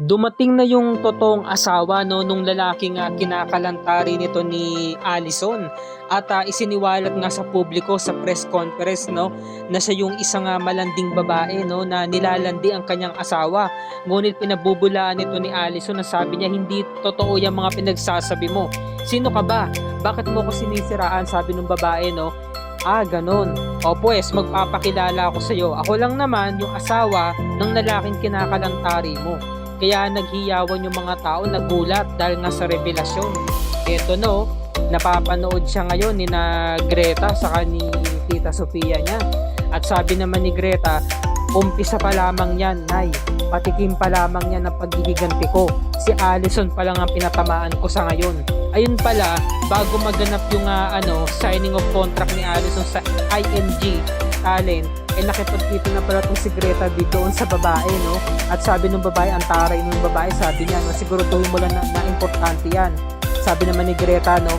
Dumating na yung totoong asawa no nung lalaking kinakalantari nito ni Allison at isiniwalat nga sa publiko sa press conference no na siya yung isang malanding babae no na nilalandi ang kanyang asawa. Ngunit pinabubulaan nito ni Allison na sabi niya hindi totoo yung mga pinagsasabi mo. Sino ka ba? Bakit mo ko sinisiraan? Sabi ng babae no. Ganon. O pues, magpapakilala ako sa iyo. Ako lang naman yung asawa ng lalaking kinakalantari mo. Kaya naghiyawan yung mga tao, nagulat dahil nga sa revelasyon. Eto no, napapanood siya ngayon ni na Greta saka ni Tita Sofia niya. At sabi naman ni Greta, umpisa pa lamang yan, Nay. Patikim pa lamang yan ang paghihiganti ko. Si Allison pa lang ang pinatamaan ko sa ngayon. Ayun pala, bago maganap yung signing of contract ni Allison sa IMG Talent, nakipagkita na pala itong si Greta doon sa babae, no? At sabi ng babae, ang taray ng babae, sabi niya, no, siguraduhin mo lang na importante yan. Sabi naman ni Greta, no,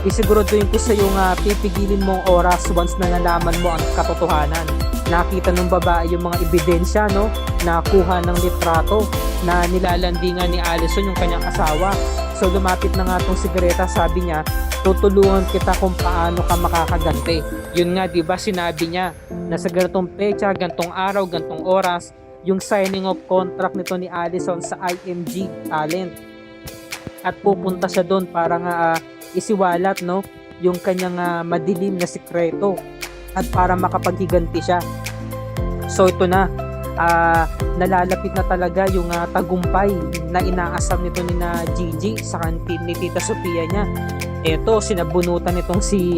isiguraduhin ko sa iyo nga pipigilin mong oras once na nalaman mo ang katotohanan. Nakita ng babae yung mga ebidensya, no, nakuha ng litrato na nilalandingan ni Allison yung kanyang asawa. So lumapit na nga itong si Greta, sabi niya, tutulungan kita kung paano ka makakaganti. Yun nga, di ba, sinabi niya na sa ganitong pecha, ganitong araw, ganitong oras, yung signing of contract nito ni Allison sa IMG Talent. At pupunta siya doon para nga isiwalat, no, yung kanyang madilim na sikreto at para makapaghiganti siya. So ito na, nalalapit na talaga yung tagumpay na inaasam nito ni na Gigi sa kantin ni Tita Sofia niya. Eto, sinabunutan nitong si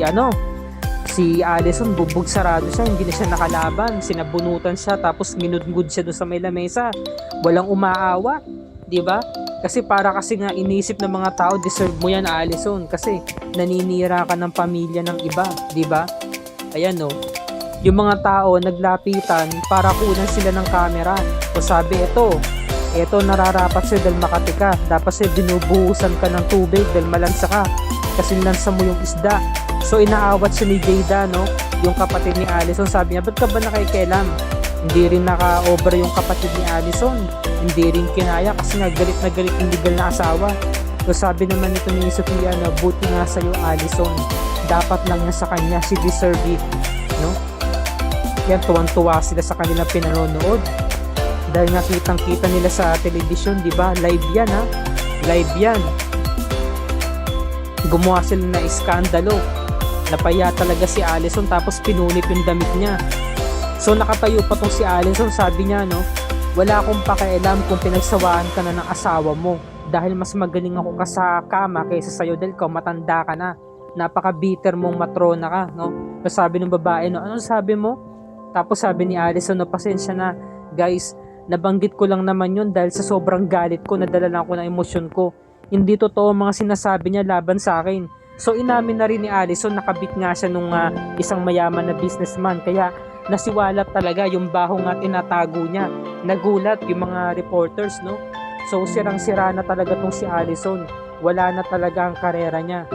Allison, bubog sarado siya, hindi na siya nakalaban. Sinabunutan siya, tapos minudngud siya doon sa may lamesa. Walang umaawa, di ba? Kasi nga inisip ng mga tao, deserve mo yan, Allison, kasi naninira ka ng pamilya ng iba, di ba? Ayan no. Yung mga tao naglapitan para kunan sila ng camera. So sabi, eto nararapat siya dahil makati ka. Dapat siya binubuhusan ka ng tubig dahil malansa ka. Kasi lansa mo yung isda. So inaawat siya ni Jada, no? Yung kapatid ni Allison. Sabi niya, ba't ka ba nakikialam? Hindi rin naka-over yung kapatid ni Allison. Hindi rin kinaya kasi nga galit na galit yung legal na asawa. So sabi naman nito ni Sofia na buti nga sa'yo, Allison. Dapat lang yan sa kanya. She deserve it. No? Yan, tuwang-tuwa sila sa kanilang pinanonood. Dahil nakitang-kita nila sa television, di ba? Live yan, ha? Live yan. Gumawa sila na iskandalo. Napaya talaga si Allison tapos pinunip yung damit niya. So nakatayo pa tong si Allison, sabi niya, no, wala akong pakialam kung pinagsawaan ka na ng asawa mo dahil mas magaling ako ka sa kama kaysa sa'yo dahil matanda ka na. Napaka-bitter mong matrona ka, no? So sabi ng babae, no, anong sabi mo? Tapos sabi ni Allison, no, pasensya na guys, nabanggit ko lang naman yun dahil sa sobrang galit ko, nadala lang ako ng emosyon ko. Hindi totoo mga sinasabi niya laban sa akin. So inamin na rin ni Allison, nakabit nga siya nung isang mayaman na businessman, kaya nasiwalat talaga yung baho nga tinatago niya. Nagulat yung mga reporters, no? So sirang-sira na talaga tong si Allison. Wala na talaga ang karera niya.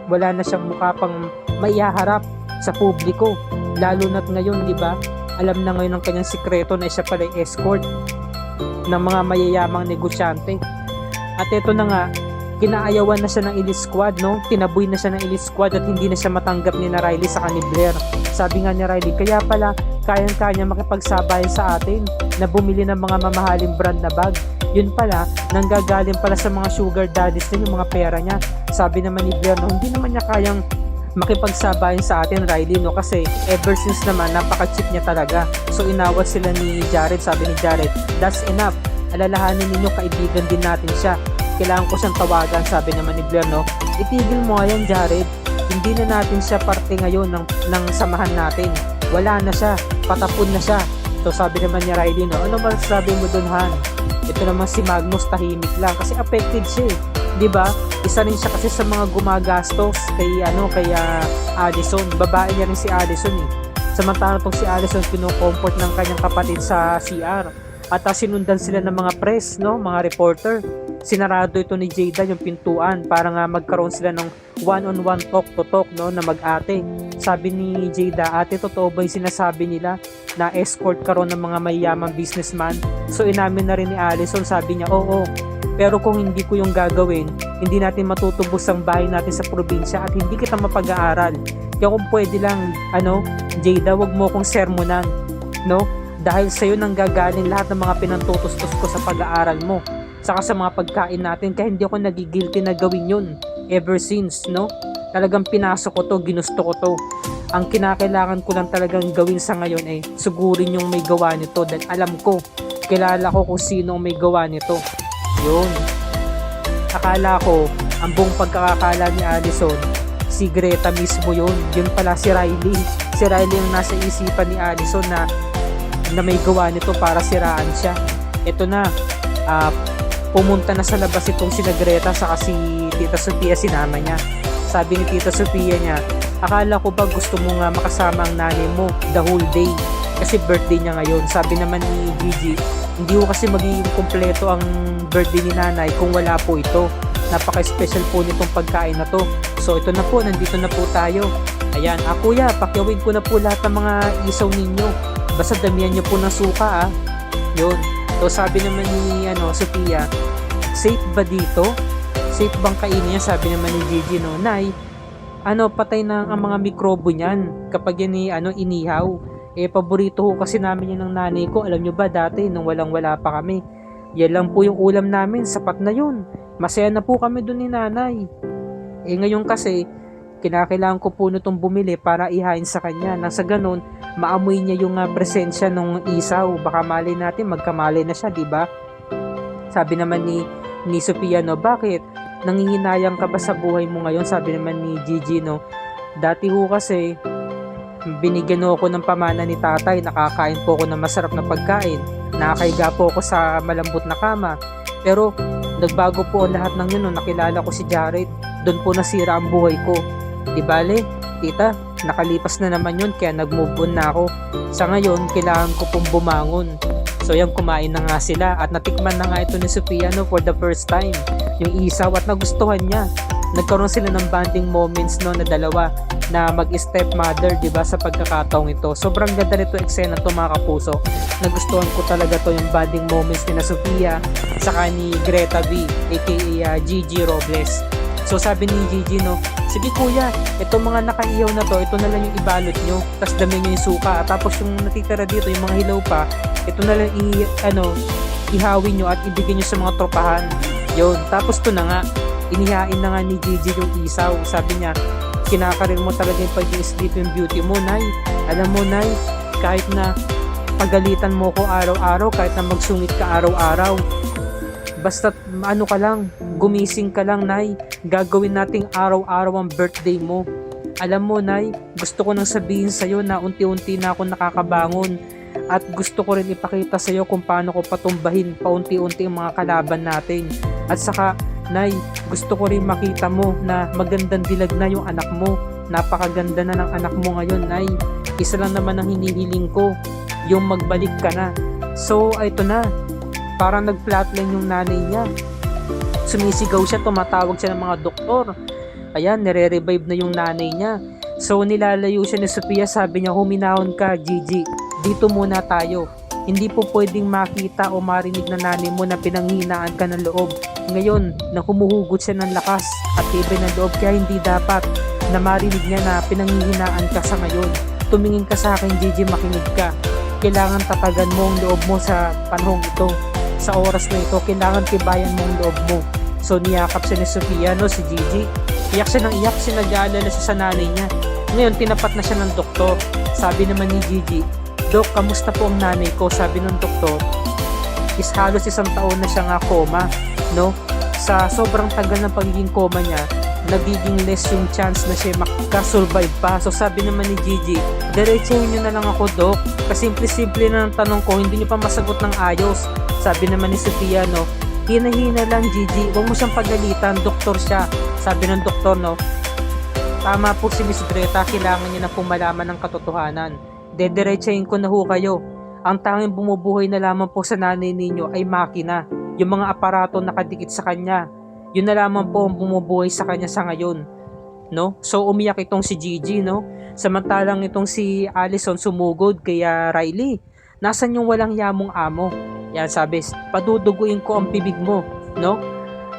Wala na siyang mukha pang maihaharap sa publiko. Lalo na't ngayon, di ba? Alam na ngayon ng kanyang sikreto na siya pala escort ng mga mayayamang negosyante. At ito na nga, kinaayawan na siya ng Elite Squad, no? Tinaboy na siya ng Elite Squad at hindi na siya matanggap ni na Riley sa ni Blair. Sabi nga ni Riley, kaya pala kayang-kaya makipagsabayan sa atin na bumili ng mga mamahaling brand na bag. Yun pala, nanggagaling pala sa mga sugar daddies din yung mga pera niya. Sabi naman ni Blair, no, hindi naman niya kayang makipagsabayan sa atin, Riley, no, kasi ever since naman napaka-cheap niya talaga. So inawat sila ni Jared. Sabi ni Jared, that's enough, alalahanin ninyo, kaibigan din natin siya, kailangan ko siyang tawagan. Sabi naman ni Blair, no, itigil mo yan, Jared, hindi na natin siya parte ngayon ng samahan natin, wala na siya, patapon na siya. So sabi naman ni Riley, no, ano ba sabi mo dun, Han? Ito naman si Magnus, tahimik lang kasi affected siya, di ba? Isa rin siya kasi sa mga gumagastos kay Allison. Babae niya rin si Allison, eh. Samantala tong si Allison kinukomfort ng kanyang kapatid sa CR. At sinundan sila ng mga press, no, mga reporter. Sinarado ito ni Jada yung pintuan para nga magkaroon sila ng one-on-one talk to talk, no, na mag-ate. Sabi ni Jada, ate, totoo ba yung sinasabi nila na escort ka ron ng mga mayayamang businessman. So inamin na rin ni Allison, sabi niya, oo, pero kung hindi ko yung gagawin, hindi natin matutubos ang bahay natin sa probinsya at hindi kita mapag-aaral. Kaya kung pwede lang, Jada, wag mo kong sermonan, no? Dahil sa'yo nang gagaling lahat ng mga pinantutustos ko sa pag-aaral mo, saka sa mga pagkain natin, kaya hindi ako nagigilty na gawin yun ever since, no? Talagang pinasok ko to, ginusto ko to. Ang kinakailangan ko lang talagang gawin sa ngayon ay sugurin yung may gawa nito dahil alam ko, kilala ko kung sino may gawa nito. Yun. Akala ko, ang buong pagkakakala ni Allison, si Greta mismo yun. Yun pala si Riley. Si Riley yung nasa isipan ni Allison na may gawa nito para siraan siya. Ito na, pumunta na sa labas itong si Greta saka si Tita Sophia, sinama niya. Sabi ni Tita Sophia niya, akala ko ba gusto mo nga makasama ang nanay mo the whole day kasi birthday niya ngayon. Sabi naman ni Gigi, hindi ko kasi magiging kumpleto ang birthday ni nanay kung wala po ito. Napaka-special po nitong pagkain na to. So ito na po, nandito na po tayo. Ayan, kuya, pakyawin ko na po lahat ng mga isaw ninyo. Basta damihan nyo po ng suka Yun. So sabi naman ni Sophia, safe ba dito? Safe bang kainin yan? Sabi naman ni Gigi, no, Nay, patay na ang mga mikrobo niyan kapag yan inihaw. Paborito ko kasi namin yun ng nanay ko. Alam nyo ba dati nung walang-wala pa kami, yan lang po yung ulam namin, sapat na yun. Masaya na po kami dun ni nanay. Ngayon kasi, kinakailangan ko po nitong bumili para ihain sa kanya. Nang sa ganun, maamoy niya yung presensya ng isaw. Baka malay natin, magkamali na siya, di ba? Sabi naman ni Sophia, no, bakit? Nangihinayang ka ba sa buhay mo ngayon? Sabi naman ni Gigi, no, dati ho kasi, binigyan ako ng pamana ni tatay, nakakain po ako ng masarap na pagkain, nakakaiga po ako sa malambot na kama, pero nagbago po lahat ng yun nung nakilala ko si Jared. Doon po nasira ang buhay ko. Di bale, tita, nakalipas na naman yun kaya nag-move on na ako. Sa ngayon, kailangan ko pong bumangon. So yan, kumain na nga sila at natikman na nga ito ni Sophia for the first time yung isaw at nagustuhan niya. Nagkaroon sila ng bonding moments na dalawa na mag-stepmother, di ba, sa pagkakataong ito. Sobrang ganda nito eksena to, mga kapuso. Nagustuhan ko talaga to yung bonding moments ni na Sophia saka ni Greta V aka Gigi Robles. So sabi ni Gigi, no, sige kuya, itong mga nakaiyaw na to, ito na lang yung ibalot nyo, tapos dami nyo yung suka, tapos yung natitira dito, yung mga hilaw pa, ito na lang ihawin nyo at ibigay nyo sa mga tropahan. Yun, tapos to na nga, inihain na nga ni Gigi yung isaw. Sabi niya, kinakarir mo talaga yung pag-i-sleep yung beauty mo, Nay. Alam mo, Nay, kahit na pagalitan mo ko araw-araw, kahit na magsungit ka araw-araw, basta ka lang, gumising ka lang, Nay. Gagawin nating araw-araw ang birthday mo. Alam mo, Nay, gusto ko nang sabihin sa'yo na unti-unti na ako nakakabangon at gusto ko rin ipakita sa'yo kung paano ko patumbahin paunti-unti ang mga kalaban natin. At saka, Nay, gusto ko rin makita mo na magandang dilag na yung anak mo. Napakaganda na ng anak mo ngayon, Nay. Isa lang naman ang hinihiling ko, yung magbalik ka na. So, ito na. Parang nag-flatline yung nanay niya. Sumisigaw siya, tumatawag siya ng mga doktor. Ayan, nire-revive na yung nanay niya. So, nilalayo siya ni Sophia. Sabi niya, huminahon ka, Gigi. Dito muna tayo. Hindi po pwedeng makita o marinig na nanay mo na pinanghinaan ka ng loob. Ngayon, na humuhugot siya ng lakas at tibay ng loob, kaya hindi dapat na marinig niya na pinanghihinaan ka sa ngayon. Tumingin ka sa akin, Gigi, makinig ka. Kailangan tatagan mo ang loob mo sa panahong ito. Sa oras na ito, kailangan tibayan mo ang loob mo. So, niyakap siya ni Sophia, si Gigi. Iyak siya ng iyak, siya nag-aalala siya sa nanay niya. Ngayon, tinapat na siya ng doktor. Sabi naman ni Gigi, Dok, kamusta po ang nanay ko? Sabi ng doktor, halos 1 taon na siya nga coma, no? Sa sobrang tagal ng pagiging coma niya, nagiging less yung chance na siya makasurvive pa. So sabi naman ni Gigi, diretsahin niyo na lang ako, Dok. Kasimple-simple na ng tanong ko, hindi niyo pa masagot ng ayos. Sabi naman ni Sophia, no, hina-hina lang, Gigi, huwag mo siyang pagalitan, doktor siya. Sabi ng doktor, no, tama po si Miss Greta, kailangan niya na pumalaman ng katotohanan. Dediretsahin ko na ho kayo. Ang tanging bumubuhay na lamang po sa nanay ninyo ay makina, yung mga aparato nakadikit sa kanya. Yun na lamang po ang bumubuhay sa kanya sa ngayon, no? So umiyak itong si Gigi, no? Samantalang itong si Allison sumugod kay Riley. Nasaan yung walang yamong amo? Yan sabi, paduduguin ko ang bibig mo, no?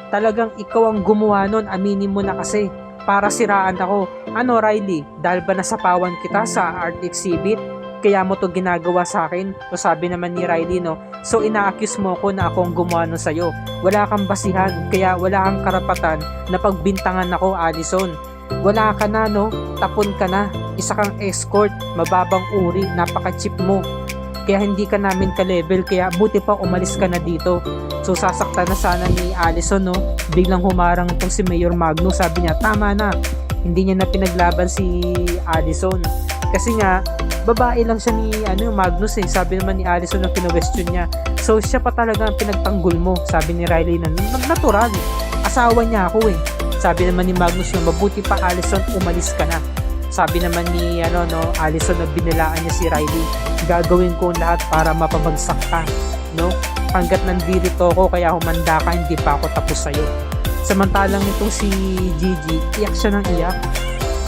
Talagang ikaw ang gumawa nun, aminin mo na kasi para siraan ako. Ano Riley, dahil ba nasapawan kita sa art exhibit? Kaya mo to ginagawa sa akin? So sabi naman ni Riley, no? So ina-accuse mo ko na ako ang gumawa nun sa'yo. Wala kang basihan, kaya wala kang karapatan na pagbintangan ako, Allison. Wala ka na, no? Tapon ka na. Isa kang escort, mababang uri, napaka-cheap mo. Kaya hindi ka namin ka-level, kaya buti pa umalis ka na dito. So sasaktan na sana ni Allison, no? Biglang humarang itong si Mayor Magnus. Sabi niya, tama na. Hindi niya na pinaglaban si Allison. Kasi nga, babae lang siya ni Magnus eh. Sabi naman ni Allison na pina-question niya. So siya pa talaga ang pinagtanggol mo. Sabi ni Riley na natural. Asawa niya ako eh. Sabi naman ni Magnus na mabuti pa Allison, umalis ka na. Sabi naman ni Allison na binilaan niya si Riley. Gagawin ko ang lahat para mapabagsak ka, no? Hanggat nandito ako kaya humanda ka, hindi pa ako tapos sa'yo. Samantalang itong si Gigi, iyak siya ng iyak,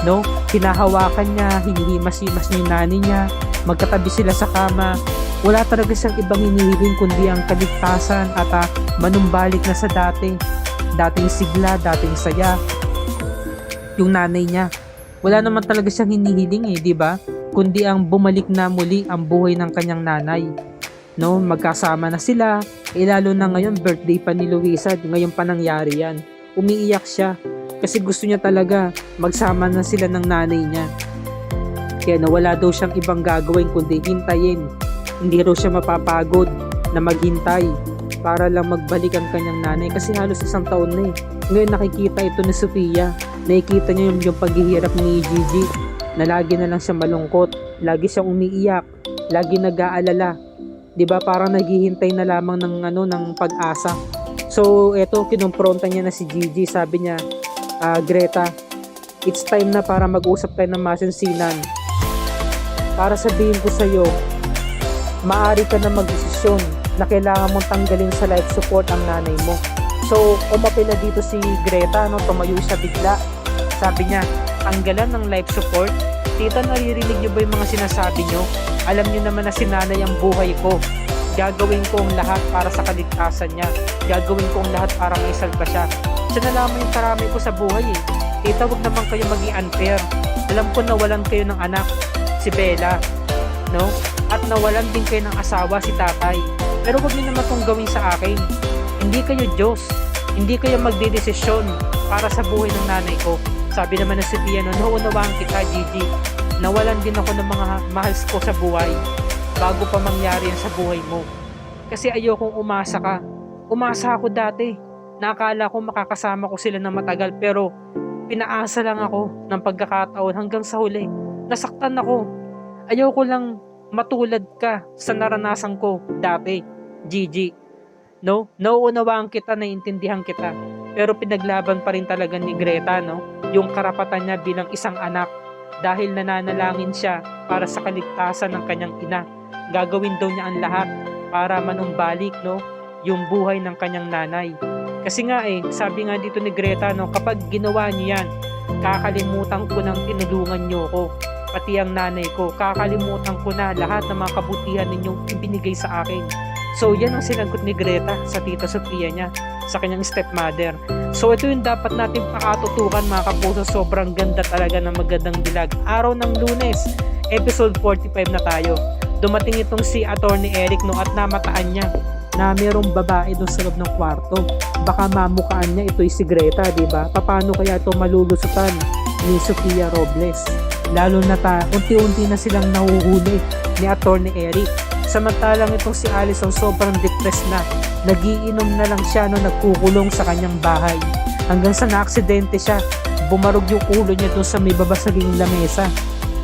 no? Hinahawakan niya, hinihimas-himas niya yung nanay niya, magkatabi sila sa kama. Wala talaga siyang ibang hinihiling kundi ang kaligtasan at manumbalik na sa dating sigla, dating saya yung nanay niya. Wala naman talaga siyang hinihiling eh, di ba? Kundi ang bumalik na muli ang buhay ng kanyang nanay. No, magkasama na sila. Lalo na ngayon birthday pa ni Luisa, ngayon pa nangyari yan. Umiiyak siya kasi gusto niya talaga magsama na sila ng nanay niya. Kaya wala daw siyang ibang gagawin kundi hintayin. Hindi raw siya mapapagod na maghintay para lang magbalik ang kanyang nanay kasi halos 1 taon na eh. Ngayon nakikita ito ni Sofia. Nakikita niya yung paghihirap ni Gigi na lagi na lang siya malungkot, lagi siyang umiiyak, lagi nag-aalala. 'Di ba? Parang naghihintay na lamang ng pag-asa. So eto, kinumpronta niya na si Gigi. Sabi niya, Greta, it's time na para mag-usap tayo ng masinsinan. Para sabihin ko sa iyo, maaari ka na magdesisyon na kailangan mong tanggalin sa life support ang nanay mo. So umapila dito si Greta, no? Tumayo siya bigla. Sabi niya, tanggalan ng life support? Tita, naririnig niyo ba yung mga sinasabi niyo? Alam niyo naman na si nanay ang buhay ko. Gagawin ko ang lahat para sa kaligtasan niya. Gagawin ko ang lahat para maisalba siya. Siya na lamang yung karami ko sa buhay eh. Tita, wag naman kayo maging unfair. Alam ko nawalan kayo ng anak, si Bella, no? At nawalan din kayo ng asawa, si tatay. Pero wag niyo naman itong gawin sa akin. Hindi kayo Diyos. Hindi kayo magdedesisyon para sa buhay ng nanay ko. Sabi naman ng Sofia, naunawaan kita, Gigi. Nawalan din ako ng mga mahals ko sa buhay bago pa mangyari yan sa buhay mo. Kasi ayokong umasa ka. Umasa ako dati. Nakakala ko makakasama ko sila ng matagal pero pinaasa lang ako ng pagkakataon hanggang sa huli. Nasaktan ako. Ayoko lang matulad ka sa naranasan ko dati, Gigi. No? Nauunawaan kita, naiintindihan kita. Pero pinaglaban pa rin talaga ni Greta, no? Yung karapatan niya bilang isang anak dahil nananalangin siya para sa kaligtasan ng kanyang ina. Gagawin daw niya ang lahat para manumbalik, no? Yung buhay ng kanyang nanay. Kasi nga sabi nga dito ni Greta, no? Kapag ginawa niyo yan, kakalimutan ko nang tinulungan niyo ko. Pati ang nanay ko, kakalimutan ko na lahat ng mga kabutihan ninyong ibinigay sa akin. So yan ang sinagot ni Greta sa tita Sofia niya, sa kanyang stepmother. So ito yung dapat natin pakatutukan mga kapuso. Sobrang ganda talaga ng magandang dilag. Araw ng Lunes, episode 45 na tayo. Dumating itong si Attorney Eric, no, at namataan niya na mayroong babae doon sa loob ng kwarto. Baka mamukaan niya ito'y si Greta, di ba? Paano kaya ito malulusutan ni Sofia Robles? Lalo na unti-unti na silang nahuhuli ni Attorney Eric. Samantalang itong si Allison sobrang depressed na. Nagiinom na lang siya, no, nagkukulong sa kanyang bahay. Hanggang sa naaksidente siya. Bumarog yung ulo niya doon sa may babasaging lamesa.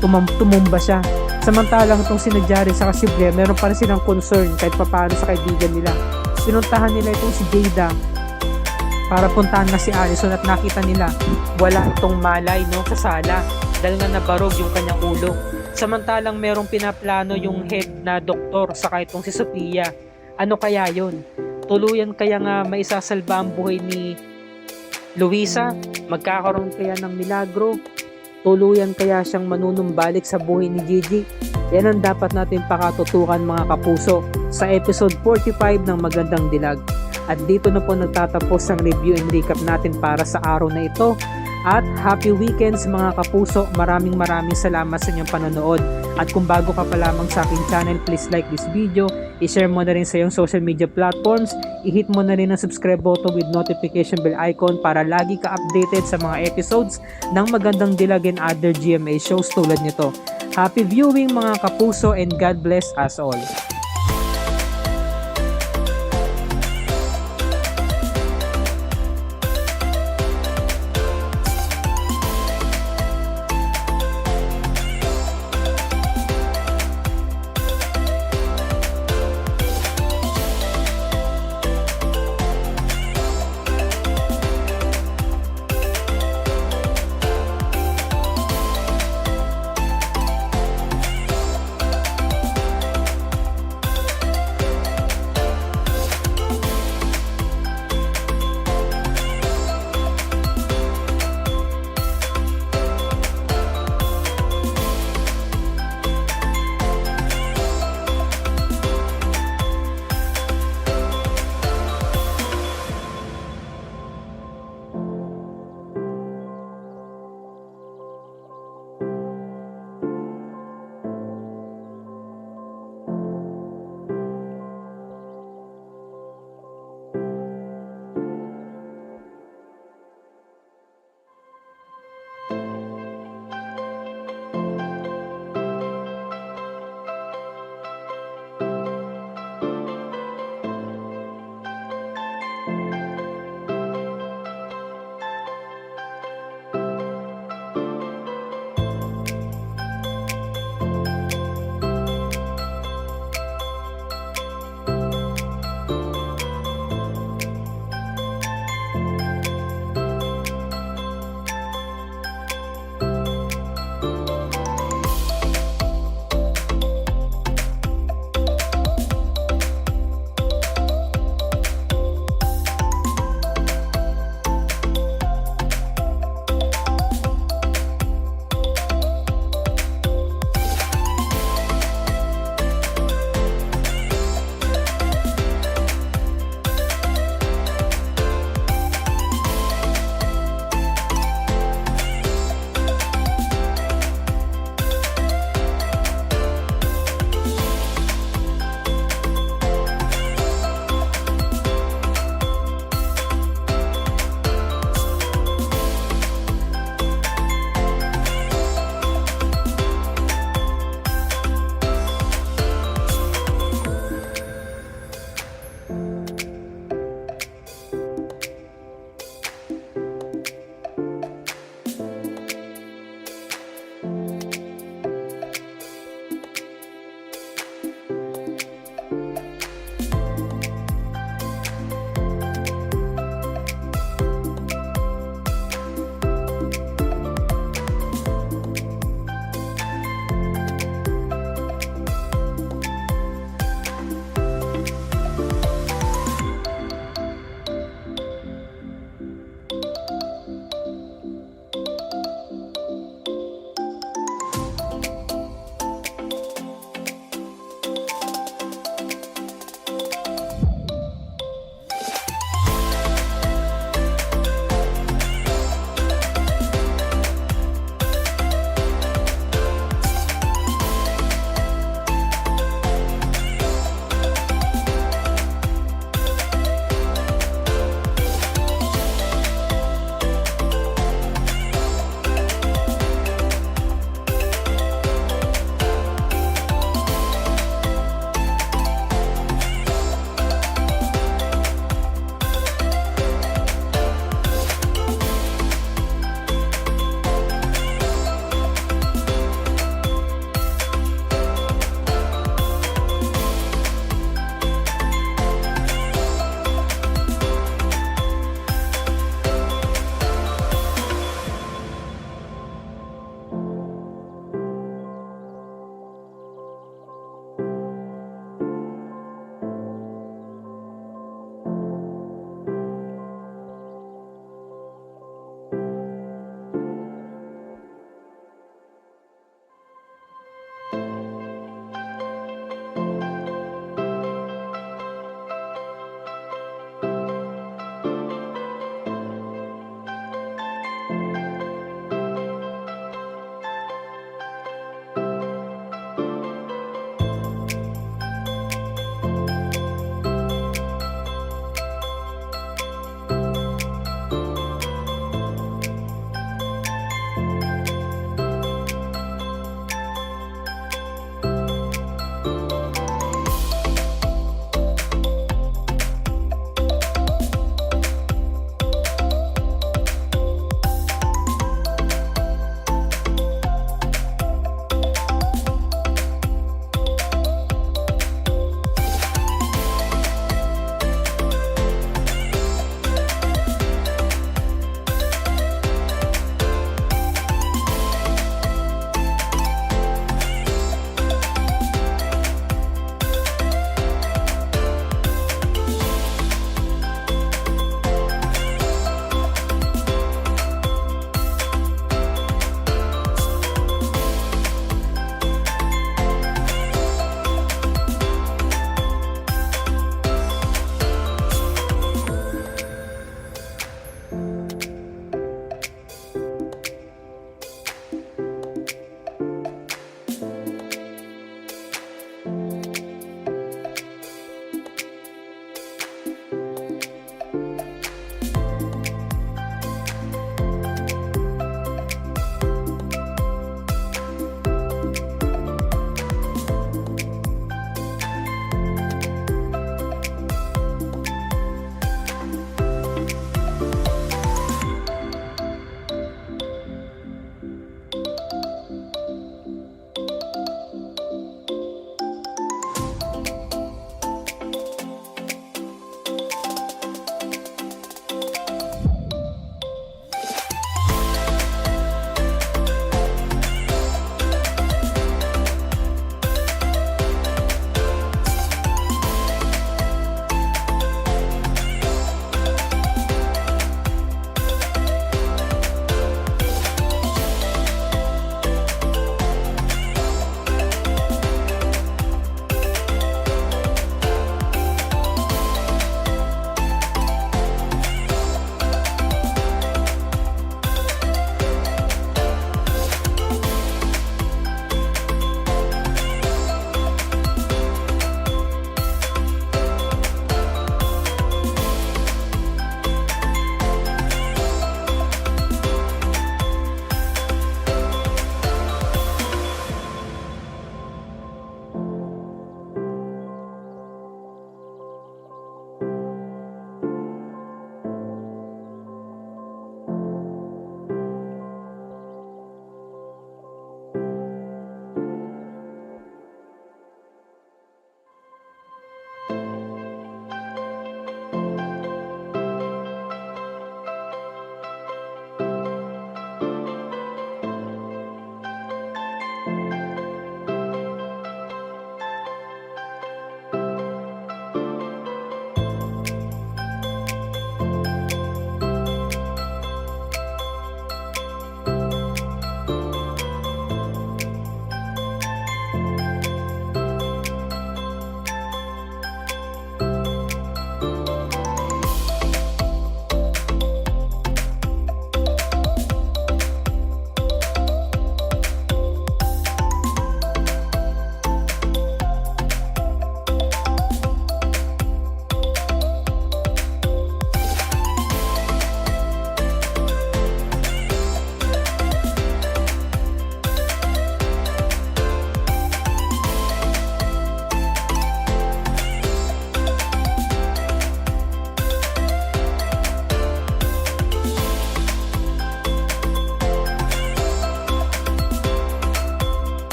Tumumba siya. Samantalang itong si Jerry sa si Blair, meron pa rin silang concern kahit papaano sa kaibigan nila. Pinuntahan nila itong si Jada para puntahan na si Allison at nakita nila wala itong malay, no, sa sala dahil nga nabarog yung kanyang ulo. Samantalang merong pinaplano yung head na doktor saka itong si Sofia. Ano kaya yun? Tuluyan kaya nga maisasalba ang buhay ni Luisa? Magkakaroon kaya ng milagro? Tuluyan kaya siyang manunumbalik sa buhay ni Gigi? Yan ang dapat natin pakatutukan mga kapuso sa episode 45 ng Magandang Dilag. At dito na po nagtatapos ang review and recap natin para sa araw na ito. At happy weekends mga kapuso. Maraming salamat sa inyong panonood. At kung bago ka pa lamang sa aking channel, please like this video, i-share mo na rin sa iyong social media platforms, i-hit mo na rin ang subscribe button with notification bell icon para lagi ka updated sa mga episodes ng Magandang Dilag and other GMA shows tulad nito. Happy viewing mga kapuso and God bless us all.